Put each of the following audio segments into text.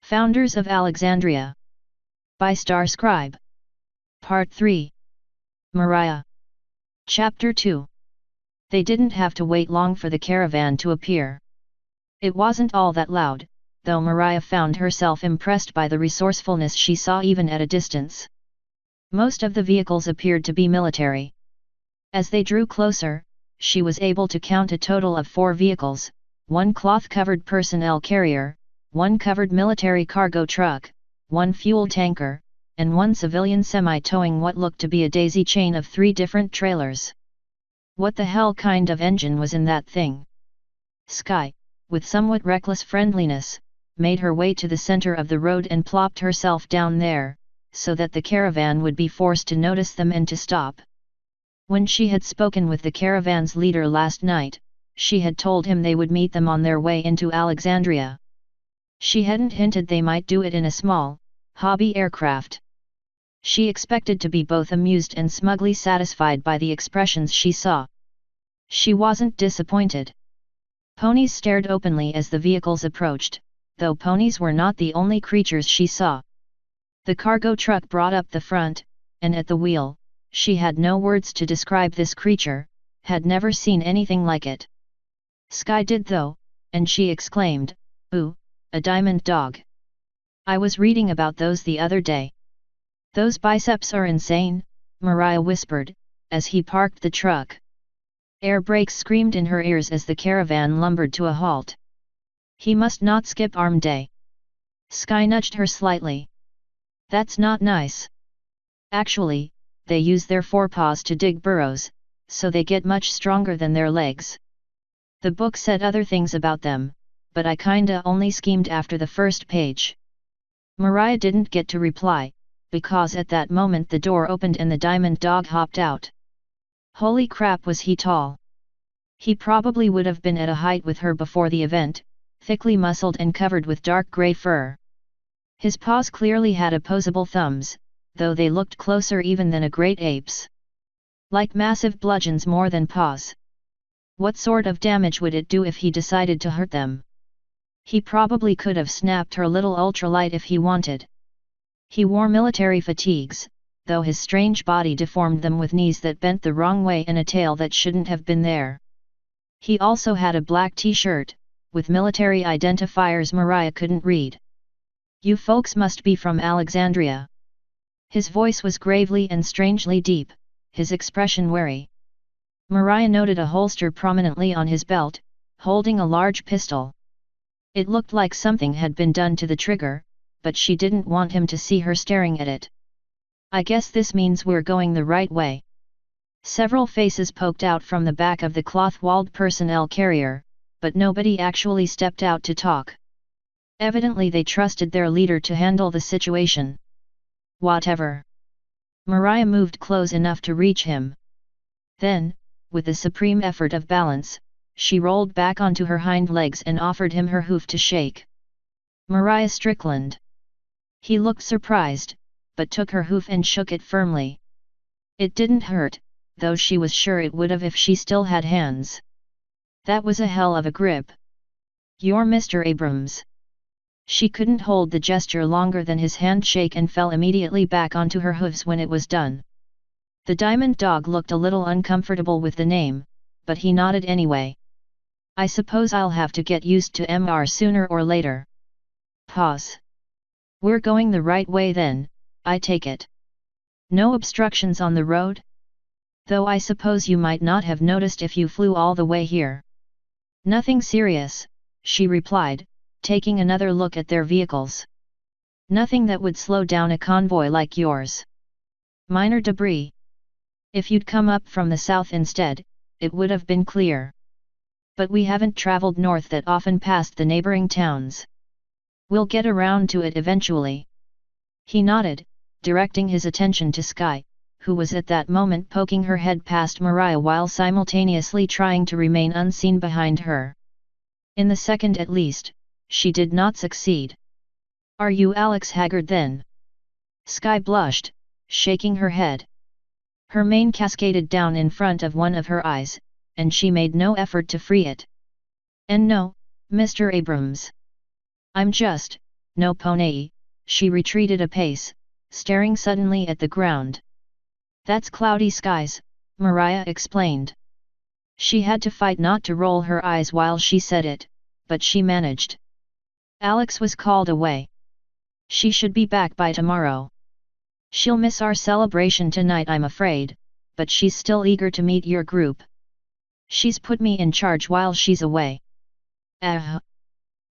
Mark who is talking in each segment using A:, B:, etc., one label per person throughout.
A: Founders of Alexandria. By Star Scribe. Part 3. Moriah. Chapter 2. They didn't have to wait long for the caravan to appear. It wasn't all that loud, though Moriah found herself impressed by the resourcefulness she saw even at a distance. Most of the vehicles appeared to be military. As they drew closer, she was able to count a total of 4 vehicles, 1 cloth-covered personnel carrier, 1 covered military cargo truck, 1 fuel tanker, and 1 civilian semi-towing what looked to be a daisy chain of 3 different trailers. What the hell kind of engine was in that thing? Sky, with somewhat reckless friendliness, made her way to the center of the road and plopped herself down there, so that the caravan would be forced to notice them and to stop. When she had spoken with the caravan's leader last night, she had told him they would meet them on their way into Alexandria. She hadn't hinted they might do it in a small, hobby aircraft. She expected to be both amused and smugly satisfied by the expressions she saw. She wasn't disappointed. Ponies stared openly as the vehicles approached, though ponies were not the only creatures she saw. The cargo truck brought up the front, and at the wheel, she had no words to describe this creature, had never seen anything like it. Sky did though, and she exclaimed, "Ooh, a diamond dog. I was reading about those the other day." "Those biceps are insane," Moriah whispered, as he parked the truck. Air brakes screamed in her ears as the caravan lumbered to a halt. "He must not skip arm day." Sky nudged her slightly. "That's not nice. Actually, they use their forepaws to dig burrows, so they get much stronger than their legs. The book said other things about them, but I kinda only schemed after the first page." Moriah didn't get to reply, because at that moment the door opened and the diamond dog hopped out. Holy crap, was he tall! He probably would have been at a height with her before the event, thickly muscled and covered with dark grey fur. His paws clearly had opposable thumbs, though they looked closer even than a great ape's. Like massive bludgeons more than paws. What sort of damage would it do if he decided to hurt them? He probably could have snapped her little ultralight if he wanted. He wore military fatigues, though his strange body deformed them with knees that bent the wrong way and a tail that shouldn't have been there. He also had a black t-shirt, with military identifiers Moriah couldn't read. "You folks must be from Alexandria." His voice was gravely and strangely deep, his expression wary. Moriah noted a holster prominently on his belt, holding a large pistol. It looked like something had been done to the trigger, but she didn't want him to see her staring at it. "I guess this means we're going the right way." Several faces poked out from the back of the cloth-walled personnel carrier, but nobody actually stepped out to talk. Evidently they trusted their leader to handle the situation. "Whatever." Moriah moved close enough to reach him. Then, with a supreme effort of balance, she rolled back onto her hind legs and offered him her hoof to shake. Moriah Strickland. He looked surprised, but took her hoof and shook it firmly. It didn't hurt, though she was sure it would have if she still had hands. That was a hell of a grip. "You're Mr. Abrams." She couldn't hold the gesture longer than his handshake and fell immediately back onto her hooves when it was done. The diamond dog looked a little uncomfortable with the name, but he nodded anyway. "I suppose I'll have to get used to MR sooner or later." Pause. "We're going the right way then, I take it. No obstructions on the road? Though I suppose you might not have noticed if you flew all the way here." "Nothing serious," she replied, taking another look at their vehicles. "Nothing that would slow down a convoy like yours. Minor debris. If you'd come up from the south instead, it would have been clear. But we haven't traveled north that often past the neighboring towns. We'll get around to it eventually." He nodded, directing his attention to Sky, who was at that moment poking her head past Moriah while simultaneously trying to remain unseen behind her. In the second at least, she did not succeed. "Are you Alex Haggard then?" Sky blushed, shaking her head. Her mane cascaded down in front of one of her eyes, and she made no effort to free it. "And no, Mr. Abrams. I'm just, no pony," she retreated a pace, staring suddenly at the ground. "That's cloudy skies," Moriah explained. She had to fight not to roll her eyes while she said it, but she managed. Alex was called away. She should be back by tomorrow. She'll miss our celebration tonight, I'm afraid, but she's still eager to meet your group. She's put me in charge while she's away."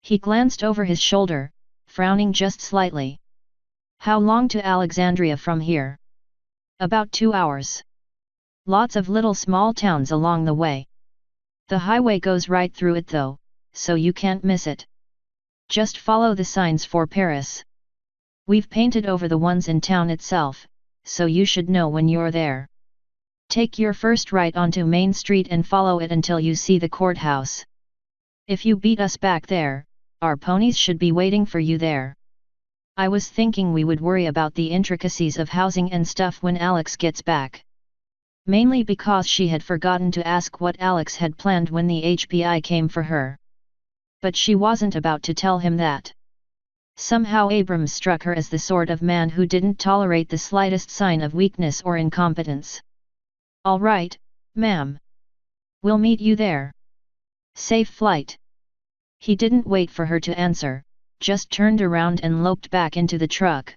A: He glanced over his shoulder, frowning just slightly. "How long to Alexandria from here?" "About 2 hours. Lots of little small towns along the way. The highway goes right through it though, so you can't miss it. Just follow the signs for Paris. We've painted over the ones in town itself, so you should know when you're there. Take your first right onto Main Street and follow it until you see the courthouse. If you beat us back there, our ponies should be waiting for you there. I was thinking we would worry about the intricacies of housing and stuff when Alex gets back." Mainly because she had forgotten to ask what Alex had planned when the HPI came for her. But she wasn't about to tell him that. Somehow Abrams struck her as the sort of man who didn't tolerate the slightest sign of weakness or incompetence. "All right, ma'am. We'll meet you there. Safe flight." He didn't wait for her to answer, just turned around and loped back into the truck.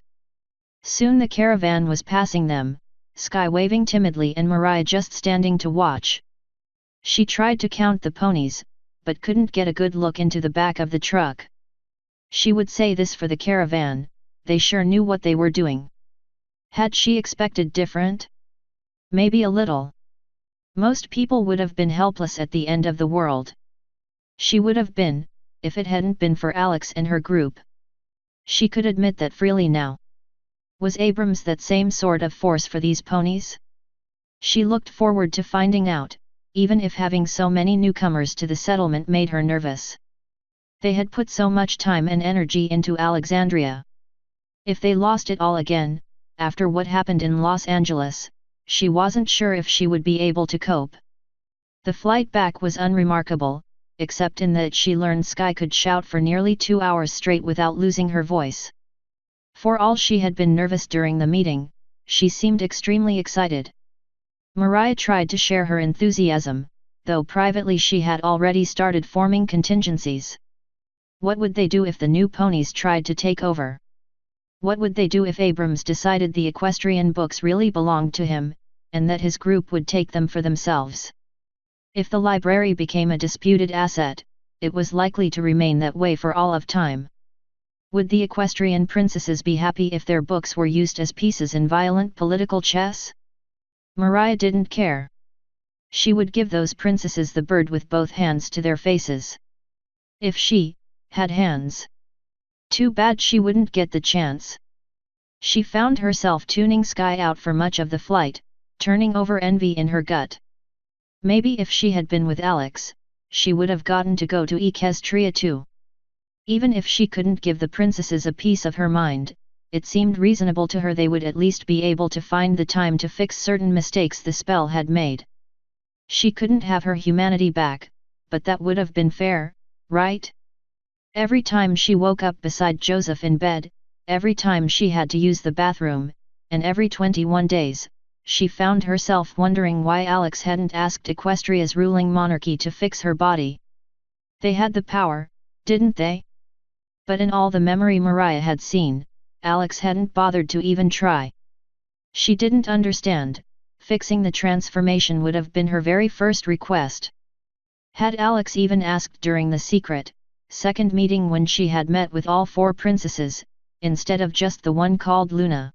A: Soon the caravan was passing them, Sky waving timidly and Moriah just standing to watch. She tried to count the ponies, but couldn't get a good look into the back of the truck. She would say this for the caravan, they sure knew what they were doing. Had she expected different? Maybe a little. Most people would have been helpless at the end of the world. She would have been, if it hadn't been for Alex and her group. She could admit that freely now. Was Abrams that same sort of force for these ponies? She looked forward to finding out, even if having so many newcomers to the settlement made her nervous. They had put so much time and energy into Alexandria. If they lost it all again, after what happened in Los Angeles, she wasn't sure if she would be able to cope. The flight back was unremarkable, except in that she learned Sky could shout for nearly 2 hours straight without losing her voice. For all she had been nervous during the meeting, she seemed extremely excited. Moriah tried to share her enthusiasm, though privately she had already started forming contingencies. What would they do if the new ponies tried to take over? What would they do if Abrams decided the equestrian books really belonged to him, and that his group would take them for themselves? If the library became a disputed asset, it was likely to remain that way for all of time. Would the equestrian princesses be happy if their books were used as pieces in violent political chess? Moriah didn't care. She would give those princesses the bird with both hands to their faces. If she had hands. Too bad she wouldn't get the chance. She found herself tuning Sky out for much of the flight, turning over envy in her gut. Maybe if she had been with Alex, she would have gotten to go to Equestria too. Even if she couldn't give the princesses a piece of her mind, it seemed reasonable to her they would at least be able to find the time to fix certain mistakes the spell had made. She couldn't have her humanity back, but that would have been fair, right? Every time she woke up beside Joseph in bed, every time she had to use the bathroom, and every 21 days, she found herself wondering why Alex hadn't asked Equestria's ruling monarchy to fix her body. They had the power, didn't they? But in all the memory Moriah had seen, Alex hadn't bothered to even try. She didn't understand, fixing the transformation would have been her very first request. Had Alex even asked during the second meeting when she had met with all 4 princesses, instead of just the one called Luna?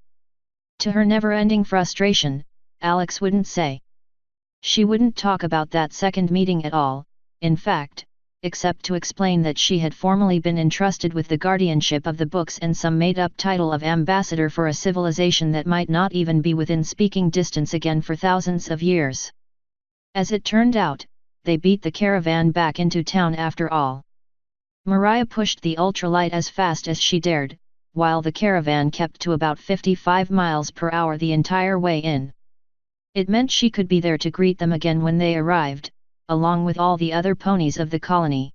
A: To her never-ending frustration, Alex wouldn't say. She wouldn't talk about that second meeting at all, in fact, except to explain that she had formally been entrusted with the guardianship of the books and some made-up title of ambassador for a civilization that might not even be within speaking distance again for thousands of years. As it turned out, they beat the caravan back into town after all. Moriah pushed the ultralight as fast as she dared, while the caravan kept to about 55 miles per hour the entire way in. It meant she could be there to greet them again when they arrived, along with all the other ponies of the colony.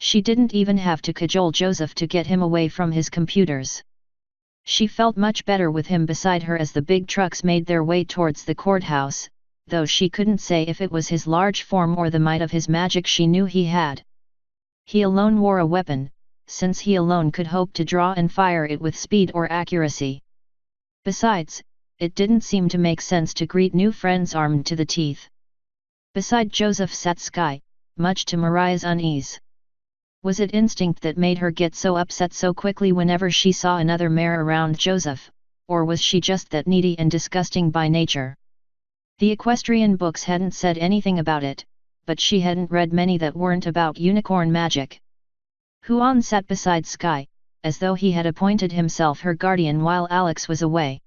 A: She didn't even have to cajole Joseph to get him away from his computers. She felt much better with him beside her as the big trucks made their way towards the courthouse, though she couldn't say if it was his large form or the might of his magic she knew he had. He alone wore a weapon, since he alone could hope to draw and fire it with speed or accuracy. Besides, it didn't seem to make sense to greet new friends armed to the teeth. Beside Joseph sat Sky, much to Moriah's unease. Was it instinct that made her get so upset so quickly whenever she saw another mare around Joseph, or was she just that needy and disgusting by nature? The equestrian books hadn't said anything about it, but she hadn't read many that weren't about unicorn magic. Huan sat beside Sky, as though he had appointed himself her guardian while Alex was away.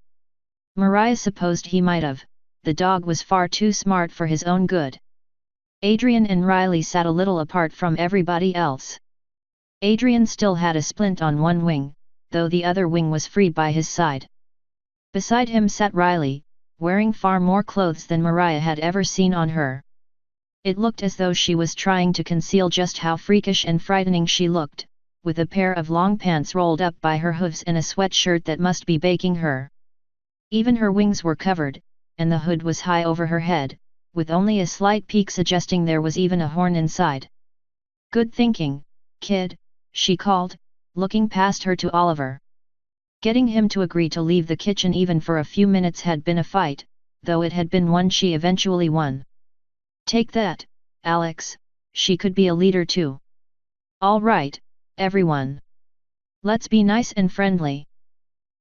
A: Moriah supposed he might have, the dog was far too smart for his own good. Adrian and Riley sat a little apart from everybody else. Adrian still had a splint on one wing, though the other wing was free by his side. Beside him sat Riley, wearing far more clothes than Moriah had ever seen on her. It looked as though she was trying to conceal just how freakish and frightening she looked, with a pair of long pants rolled up by her hooves and a sweatshirt that must be baking her. Even her wings were covered, and the hood was high over her head, with only a slight peak suggesting there was even a horn inside. "Good thinking, kid," she called, looking past her to Oliver. Getting him to agree to leave the kitchen even for a few minutes had been a fight, though it had been one she eventually won. "Take that, Alex, she could be a leader too. All right, everyone. Let's be nice and friendly.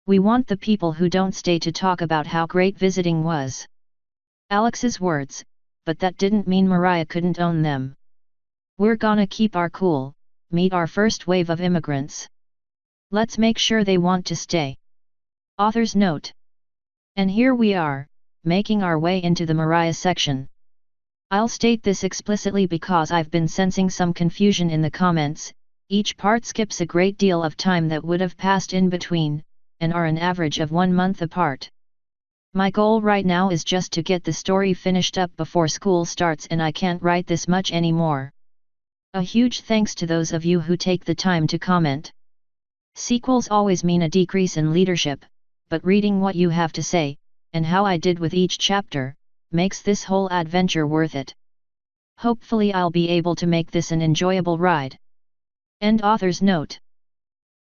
A: We want the people who don't stay to talk about how great visiting was." Alex's words, but that didn't mean Moriah couldn't own them. "We're gonna keep our cool, meet our first wave of immigrants. Let's make sure they want to stay." Author's note. And here we are, making our way into the Moriah section. I'll state this explicitly because I've been sensing some confusion in the comments. Each part skips a great deal of time that would have passed in between, and are an average of 1 month apart. My goal right now is just to get the story finished up before school starts, and I can't write this much anymore. A huge thanks to those of you who take the time to comment. Sequels always mean a decrease in leadership, but reading what you have to say, and how I did with each chapter, makes this whole adventure worth it. Hopefully I'll be able to make this an enjoyable ride. End author's note.